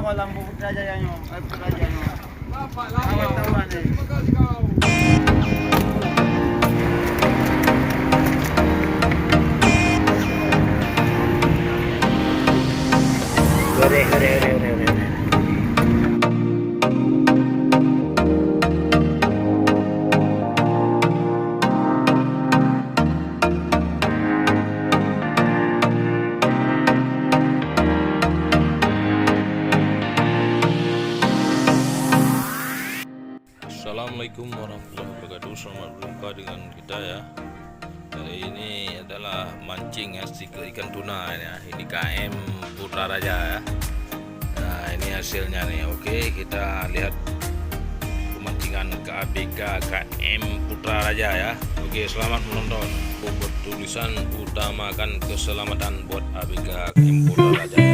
Walang Putrajaya nyo. Ay, Putrajaya nyo. Awat tawan eh. Hore. Assalamualaikum warahmatullahi wabarakatuh. Selamat berjumpa dengan kita ya. Kali ini adalah mancing ya, ke ikan tuna ya. Ini KM Putra Raja ya. Nah ini hasilnya nih. Oke, kita lihat pemancingan KABK KM Putra Raja ya. Oke, selamat menonton. Buat tulisan utamakan keselamatan buat ABK KM Putra Raja.